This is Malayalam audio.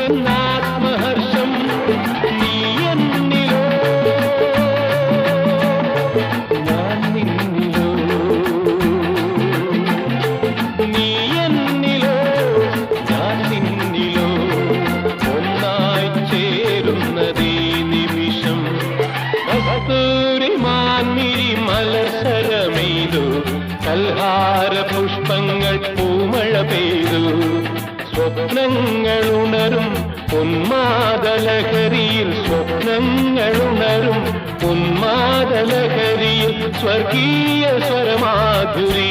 എന്നാത്മഹർഷം നീ എന്നിലോ ഞാൻ നിന്നിലോ നീ എന്നിലോ ഞാൻ നിന്നിലോ ഒന്നായി ചേരുന്നതീ നിമിഷം കസ്തൂരി മാൻമിഴി മലസരമെയ്തു കൽഹാര പുഷ്പങ്ങൾ പൂമഴ പെയ്തു സ്വപ്നങ്ങൾ ഉണരും ഉന്മാദലഹരിയിൽ സ്വപ്നങ്ങൾ ഉണരും ഉന്മാദലഹരിയിൽ സ്വർഗീയ സ്വരമാധുരി